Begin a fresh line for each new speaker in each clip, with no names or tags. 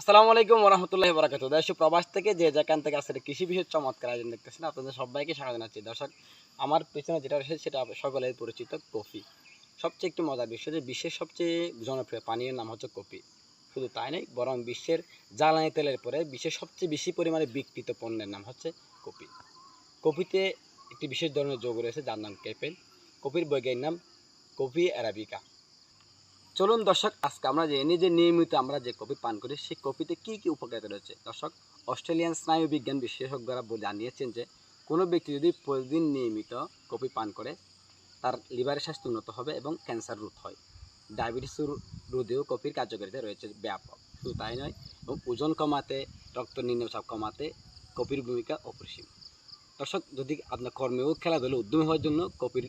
আসসালামু আলাইকুম ওরহামতুল্লাহি বারাকাতুহু। দেশ ও প্রবাস থেকে যে যেখান থেকে আসলে কৃষি বিষয়ের চমৎকার আয়োজন দেখতেছেন, আপনাদের সবাইকে স্বাগত জানাচ্ছি। দর্শক, আমার পেছনে যেটা রয়েছে সেটা সকলের পরিচিত কফি। সবচেয়ে একটু মজার বিষয় যে বিশ্বের সবচেয়ে জনপ্রিয় পানীয় নাম হচ্ছে কফি। শুধু তাই নয়, বরং বিশ্বের জ্বালানি তেলের পরে বিশ্বের সবচেয়ে বেশি পরিমাণে বিক্রিত পণ্যের নাম হচ্ছে কফি। কফিতে একটি বিশেষ ধরনের যৌগ রয়েছে যার নাম ক্যাফেইন। কফির বৈজ্ঞানিক নাম কফি অ্যারাবিকা। চলুন দর্শক, আজকে আমরা জেনে নিই যে নিয়মিত আমরা যে কফি পান করি সেই কফিতে কী কী উপকারিতা রয়েছে। দর্শক, অস্ট্রেলিয়ান স্নায়ু বিজ্ঞান বিশেষজ্ঞরা জানিয়েছেন যে কোনো ব্যক্তি যদি প্রতিদিন নিয়মিত কফি পান করে তার লিভারের স্বাস্থ্য উন্নত হবে এবং ক্যান্সার রোধ হয়। ডায়াবেটিস রোধেও কফির কার্যকারিতা রয়েছে ব্যাপক। শুধু তাই নয়, এবং ওজন কমাতে, রক্ত নিম্নচাপ কমাতে কফির ভূমিকা অপরিসীম। দর্শক, যদি আপনার কর্মে ও খেলাধুলা উদ্যমী হওয়ার জন্য কফির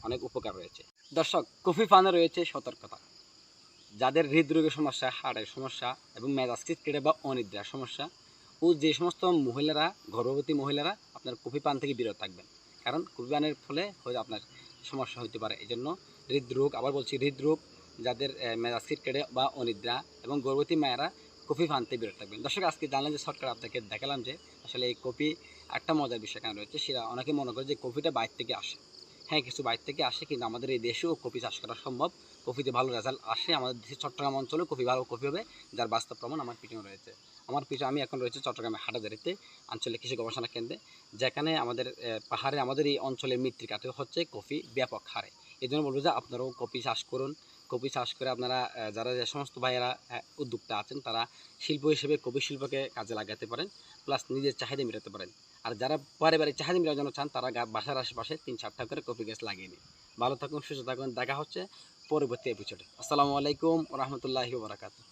অনেক উপকার রয়েছে। দর্শক, কফি পানে রয়েছে সতর্কতা। যাদের হৃদরোগের সমস্যা, হাড়ের সমস্যা এবং মেজাজ খিটখিটে বা অনিদ্রার সমস্যা ও যে সমস্ত মহিলারা, গর্ভবতী মহিলারা আপনার কফি পান থেকে বিরত থাকবেন, কারণ কফি পানের ফলে হয়তো আপনার সমস্যা হতে পারে। এই জন্য হৃদরোগ, আবার বলছি হৃদরোগ, যাদের মেজাজ খিটখিটে বা অনিদ্রা এবং গর্ভবতী মায়েরা কফি পান থেকে বিরত থাকবেন। দর্শক, আজকে জানলেন যে শর্টকাট আপনাকে দেখালাম যে আসলে এই কফি একটা মজার বিষয় কেন রয়েছে। সেটা অনেকে মনে করে যে কফিটা বাইরে থেকে আসে। হ্যাঁ, কিছু বাইরে থেকে আসে, কিন্তু আমাদের এই দেশেও কফি চাষ করা সম্ভব। কফিতে ভালো রেজাল্ট আসে। আমাদের দেশের চট্টগ্রাম অঞ্চলে কফি ভালো কফি হবে, যার বাস্তব প্রমাণ আমার পিছনে রয়েছে। আমি এখন রয়েছে চট্টগ্রামের হাটাজারিতে আঞ্চলিক কৃষি গবেষণা কেন্দ্রে, যেখানে আমাদের পাহাড়ে আমাদের এই অঞ্চলের মৃত্তিকাতে হচ্ছে কফি ব্যাপক হারে। এই জন্য বলবো যে আপনারাও কফি চাষ করুন। কফি চাষ করে আপনারা যারা যে সমস্ত ভাইয়েরা উদ্যোক্তা আছেন, তারা শিল্প হিসেবে কফি শিল্পকে কাজে লাগাতে পারেন, প্লাস নিজের চাহিদা মেটাতে পারেন। আর যারা পারিবারিক চাহিদা মেটানোর জন্য চান, তারা বাসার আশেপাশে ৩-৪টা করে কফি গাছ লাগিয়ে নিন। ভালো থাকুন, সুস্থ থাকুন। দেখা হচ্ছে পরবর্তী এপিসোডে। আসসালামু আলাইকুম ওয়া রাহমাতুল্লাহি ওয়া বারাকাতুহু।